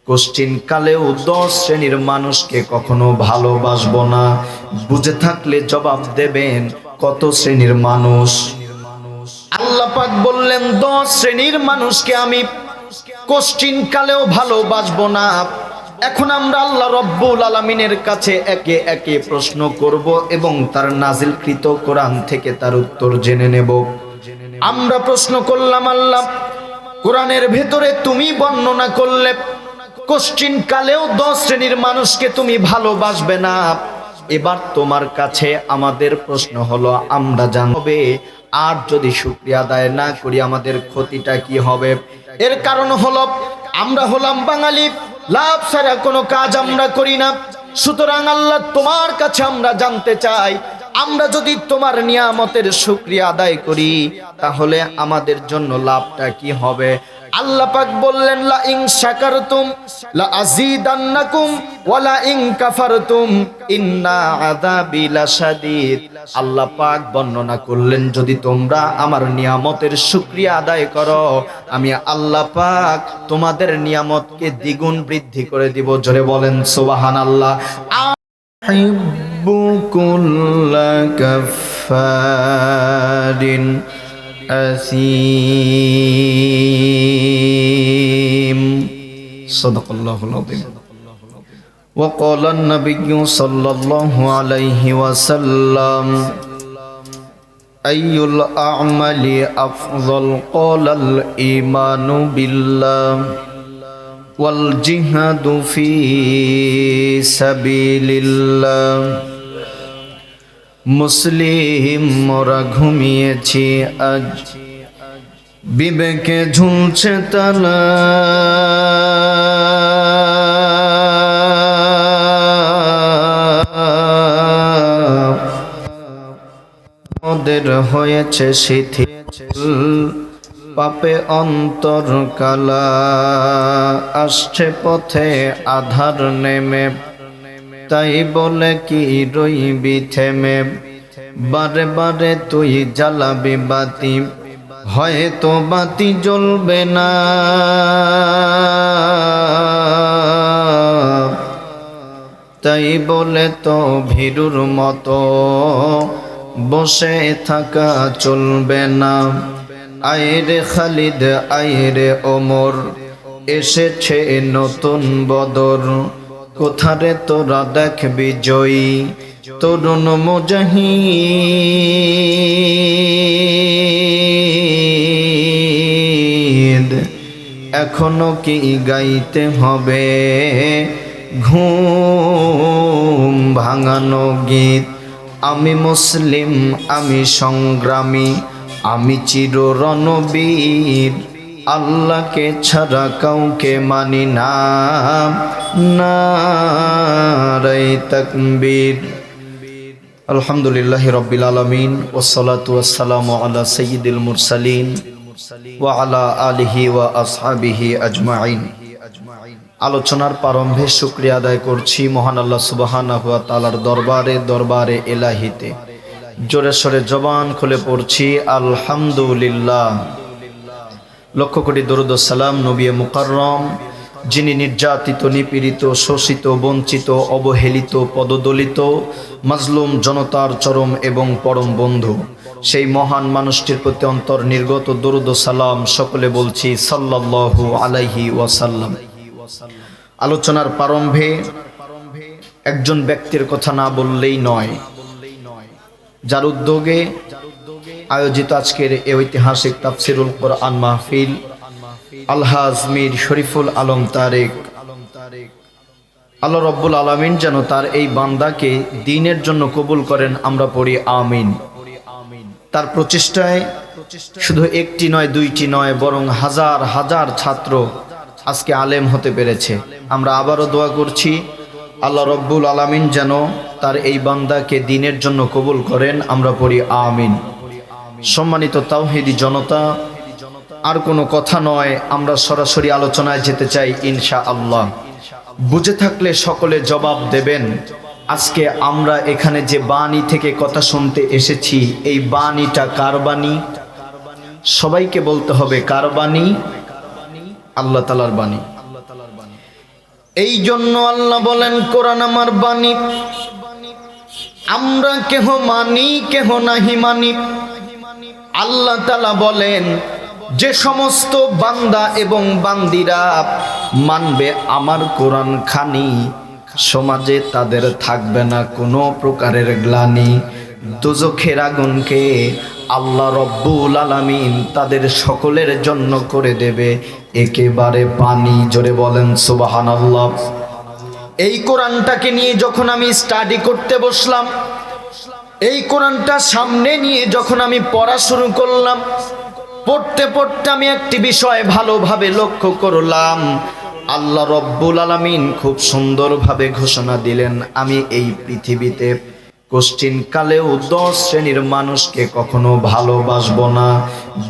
Question কালেও 10 শ্রেণীর মানুষকে কখনো ভালোবাসবো না। বুঝে থাকলে জবাব দেবেন কত শ্রেণীর মানুষ? আল্লাহ পাক বললেন 10 শ্রেণীর মানুষকে আমি কোশ্চিন কালেও ভালোবাসবো না। এখন আমরা আল্লাহ রব্বুল আলামিনের কাছে একে একে প্রশ্ন করব এবং তার নাজিলকৃত কোরআন থেকে তার উত্তর জেনে নেব। আমরা প্রশ্ন করলাম, আল্লাহ কোরআনের ভেতরে তুমি বর্ণনা করলে কোশ্চিন কালেও 10 শ্রেণীর মানুষকে তুমি ভালোবাসবে না। এবার তোমার কাছে আমাদের প্রশ্ন হলো, আমরা জানবে আর যদি শুকরিয়া আদায় না করি আমাদের ক্ষতিটা কি হবে? এর কারণ হলো আমরা হলাম বাঙালি, লাভ ছাড়া কোনো কাজ আমরা করি না। সুতরাং আল্লাহ তোমার কাছে আমরা জানতে চাই, আমরা যদি তোমার নিয়ামতের শুকরিয়া আদায় করি তাহলে আমাদের জন্য লাভটা কি হবে? আল্লাহ পাক বললেন, লা ইন শাকারতুম লা আযীদান্নাকুম ওয়া লা ইন কাফারতুম ইন্না আযাবি লাশাদীদ। আল্লাহ পাক বর্ণনা করলেন, যদি তোমরা আমার নিয়ামতের শুকরিয়া আদায় করো আমি আল্লাহ পাক তোমাদের নিয়ামতকে দ্বিগুণ বৃদ্ধি করে দিব। জোরে বলেন সুবহানাল্লাহ। আহিব্বু কুল্লা কাফফারিন আসীম। সাদাকাল্লাহুল আযীম। ওয়া ক্বালা an-নাবিয়্যু সাল্লাল্লাহু আলাইহি ওয়াসাল্লাম, আইয়ুল আ'মালি আফযাল? ক্বালাল ঈমানু বিল্লাহ ওয়াল জিহাদু ফি সাবিলিল্লাহ। মুসলিম মোরা ঘুমিয়েছি আজ, বিবেকে ঝুলছে তালা, ওদের হয়েছে শিথিল, পাপে অন্তর কালা, আসছে পথে আধার নেমে, তাই বলে কি রইবি থেমে, বারে বারে তুই জ্বালাবি বাতি, হয়তো বাতি জ্বলবে না, তাই বলে তো ভীরুর মতো বসে থাকা চলবে না। আয়রে খালিদ আয়রে ওমর, এসেছে নতুন বদর, কোথারে তোরা দেখবি জয়ী তরুণ মুজাহিদ। এখনো কি গাইতে হবে ঘুম ভাঙানো গীত? আমি মুসলিম, আমি সংগ্রামী, আমি চির রণবীর, আল্লাহকে ছাড়া কাউকে মানি না, নারে তাকবীর। আলহামদুলিল্লাহি রাব্বিল আলামিন ওয়াসসালাতু ওয়াসসালামু আলা সাইয়্যিদিল মুরসালিন ওয়া আলা আলিহি ওয়া আসহাবিহি আজমাইন। আলোচনার প্রারম্ভে শুকরিয়া আদায় করছি মহান আল্লাহ সুবহানাহু ওয়া তাআলার দরবারে ইলাহিতে। জোরে সরে জবান খুলে পড়ছি আলহামদুলিল্লাহ। লক্ষ কোটি দরুদ ও সালাম নবী মুকাররম, যিনি নির্যাতিত, নিপীড়িত, শোষিত, বঞ্চিত, অবহেলিত, পদদলিত, মাজলুম জনতার চরম এবং পরম বন্ধু, সেই মহান মানুষটির প্রতি অন্তর নির্গত দরুদ ও সালাম সকলে বলছি সাল্লাল্লাহু আলাইহি ওয়াসাল্লাম। আলোচনার প্রারম্ভে একজন ব্যক্তির কথা না বললেই নয়, যার উদ্যোগে আয়োজিত আজকের এই ঐতিহাসিক তাফসিরুল কোরআন মাহফিল, আলহাজ মীর শরীফুল আলম তারেক। আল্লাহ রব্বুল আলামিন যেন তার এই বান্দাকে দ্বীনের জন্য কবুল করেন, আমরা পড়ি আমিন। তার প্রচেষ্টায় শুধু একটি নয়, দুইটি নয়, বরং হাজার হাজার ছাত্র আজকে আলেম হতে পেরেছে। আমরা আবারও দোয়া করছি আল্লাহ রব্বুল আলামিন যেন তার এই বান্দাকে দ্বীনের জন্য কবুল করেন, আমরা পড়ি আমিন। সম্মানিত তাওহীদি জনতা, আর কোনো কথা নয়, আমরা সরাসরি আলোচনায় যেতে চাই ইনশাআল্লাহ। বুঝে থাকলে সকলে জবাব দেবেন। আজকে আমরা এখানে যে বাণী থেকে কথা শুনতে এসেছি, এই বাণীটা কার বাণী? সবাইকে বলতে হবে কার বাণী? আল্লাহ তাআলার বাণী। এই জন্য আল্লাহ বলেন কোরআন আমার বাণী, আমরা কেহ মানি কেহ নাহি মানি। আল্লাহ তাআলা বলেন যে সমস্ত বান্দা এবং বান্দিরা মানবে আমার কোরআন খানি, সমাজে তাদের থাকবে না কোনো প্রকারের গ্লানি। দোজখের আগুনকে আল্লাহ রব্বুল আলামিন তাদের সকলের জন্য করে দেবে একেবারে পানি। জোরে বলেন সুবহানাল্লাহ। এই কোরআনটাকে নিয়ে যখন আমি স্টাডি করতে বসলাম, এই কোরআনটা সামনে নিয়ে যখন আমি পড়া শুরু করলাম, পড়তে পড়তে আমি একটি বিষয় ভালোভাবে লক্ষ্য করলাম। আল্লাহ রব্বুল আলামিন খুব সুন্দরভাবে ঘোষণা দিলেন, আমি এই পৃথিবীতে কোশ্চিন কালেও 10 শ্রেণীর মানুষকে কখনো ভালোবাসবো না।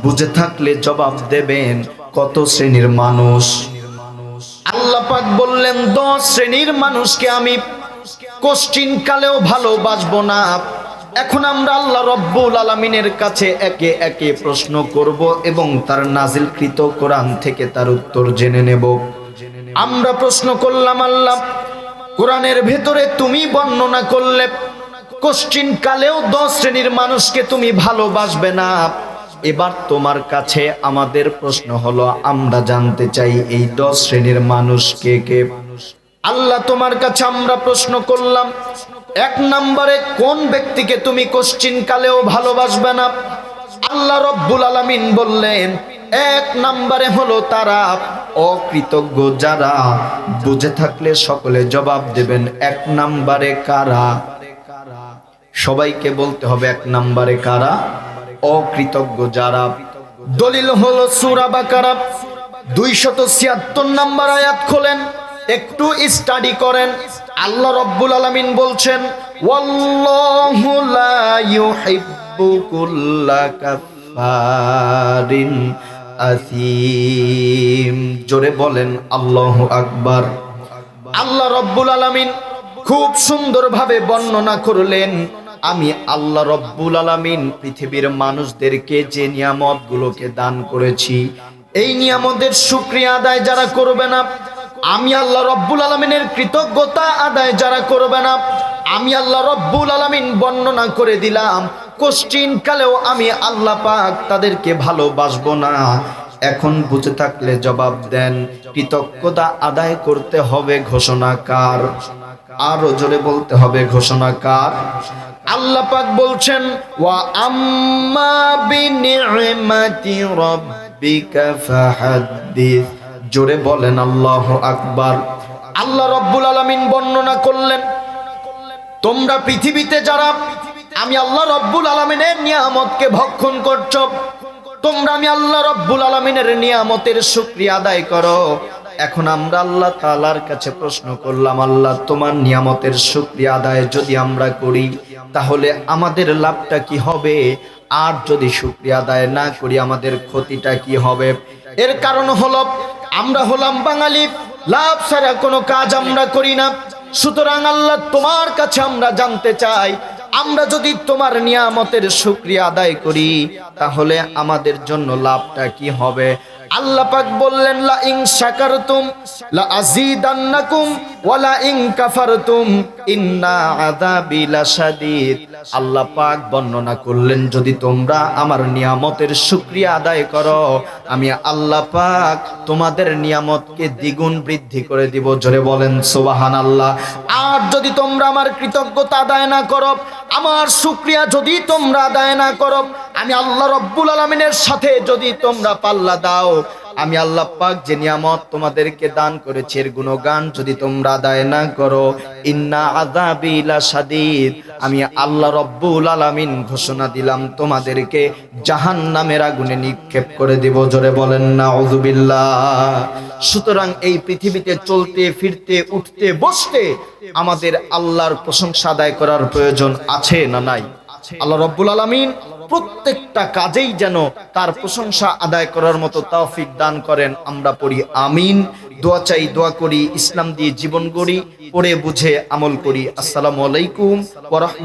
বুঝে থাকলে জবাব দেবেন কত শ্রেণীর মানুষ। আল্লাহ পাক বললেন 10 শ্রেণীর মানুষকে আমি কোশ্চিন কালেও ভালোবাসবো না। এখন আমরা আল্লাহ রব্বুল আলামিনের কাছে একে একে প্রশ্ন করব এবং তার নাজিলকৃত কোরআন থেকে তার উত্তর জেনে নেব। আমরা প্রশ্ন করলাম, আল্লাহ কোরআনের ভেতরে তুমি বর্ণনা করলে কোশ্চিন কালেও 10 শ্রেণীর মানুষকে তুমি ভালোবাসবে না। এবার তোমার কাছে আমাদের প্রশ্ন হলো, আমরা জানতে চাই এই 10 শ্রেণীর মানুষ কে কে। আল্লাহ তোমার কাছে আমরা প্রশ্ন করলাম, 1 নম্বরে কোন ব্যক্তিকে তুমি কোশ্চিন কালেও ভালোবাসবে না? আল্লাহ রব্বুল আলামিন বললেন 1 নম্বরে হলো তারা অকৃতজ্ঞ যারা। বুঝে থাকলে সকলে জবাব দেবেন 1 নম্বরে কারা। সবাইকে বলতে হবে 1 নম্বরে কারা? অকৃতজ্ঞ যারা। দলিল হলো সূরা বাকারা 276 নম্বর আয়াত খোলেন, একটু স্টাডি করেন। আল্লাহ রব্বুল আলামিন বলছেন, ওয়াল্লাহু লা ইউহিব্বু কুল্লা কাফারিন আসিম। জোরে বলেন আল্লাহু আকবার। আল্লাহ রব্বুল আলামিন খুব সুন্দরভাবে বর্ণনা করলেন, আমি আল্লাহ রব্বুল আলামিন পৃথিবীর মানুষদেরকে যে নিয়ামতগুলোকে দান করেছি, এই নিয়ামতের শুকরিয়া আদায় যারা করবে না, আমি আল্লাহ রব্বুল আলামিনের কৃতজ্ঞতা আদায় যারা করবে না, আমি আল্লাহ রব্বুল আলামিন বর্ণনা করে দিলাম কোশ্চিন কালেও আমি আল্লাহ পাক তাদেরকে ভালোবাসবো না। এখন বুঝে থাকলে জবাব দেন, কৃতজ্ঞতা আদায় করতে হবে ঘোষণা কার? আরো জোরে বলতে হবে ঘোষণা কার? আল্লাহ পাক বলছেন, ওয়া আম্মা বিনি'মাতি রাব্বিকা ফাহাদ্দিস। জোরে বলেন আল্লাহু আকবার। আল্লাহ রব্বুল আলামিন বর্ণনা করলেন, তোমরা পৃথিবীতে যারা আমি আল্লাহ রব্বুল আলামিনের নিয়ামতকে ভক্ষণ করছো, তোমরা আমি আল্লাহ রব্বুল আলামিনের নিয়ামতের শুকরিয়া আদায় করো। এখন আমরা আল্লাহ তাআলার কাছে প্রশ্ন করলাম, আল্লাহ তোমার নিয়ামতের শুকরিয়া আদায় যদি আমরা করি তাহলে আমাদের লাভটা কি হবে? আর যদি শুকরিয়া আদায় না করি আমাদের ক্ষতিটা কি হবে? এর কারণ হলো আমরা হলাম বাঙালি, লাভ ছাড়া কোনো কাজ আমরা করি না। সুতরাং আল্লাহ তোমার কাছে আমরা জানতে চাই, আমরা যদি তোমার নিয়ামতের শুকরিয়া আদায় করি তাহলে আমাদের জন্য লাভটা কি হবে? আল্লাহ পাক বললেন, লা ইন শাকারতুম লা আযীদান্নাকুম ওয়া লা ইন কাফারতুম ইন্না আযাবি লাশাদীদ। আল্লাহ পাক বর্ণনা করলেন, যদি তোমরা আমার নিয়ামতের শুকরিয়া আদায় করো আমি আল্লাহ পাক তোমাদের নিয়ামতকে দ্বিগুণ বৃদ্ধি করে দিব। জোরে বলেন সুবহানাল্লাহ। আর যদি তোমরা আমার কৃতজ্ঞতা আদায় না করো, আমার শুকরিয়া যদি তোমরা আদায় না করো, আমি আল্লাহ রব্বুল আলামিনের সাথে যদি তোমরা পাল্লা দাও, আমি আল্লাহ পাক যে নিয়ামত তোমাদেরকে দান করেছি এর গুণগান যদি তোমরা আদায় না করো, ইন্না আযাবি লাশাদীদ, আমি আল্লাহ রব্বুল আলামিন ঘোষণা দিলাম তোমাদেরকে জাহান্নামের আগুনে নিক্ষেপ করে দিব। জোরে বলেন নাউযুবিল্লাহ। সুতরাং এই পৃথিবীতে চলতে ফিরতে উঠতে বসতে আমাদের আল্লাহর প্রশংসা আদায় করার প্রয়োজন আছে না নাই? আল্লাহ রব্বুল আলামিন প্রত্যেকটা কাজেই যেন তার প্রশংসা আদায় করার মতো তৌফিক দান করেন। আমরা পড়ি আমিন। দোয়া চাই, দোয়া করি, ইসলাম দিয়ে জীবন গড়ি, পড়ে বুঝে আমল করি। আসসালামু আলাইকুম ওয়া রাহমাতুল্লাহ।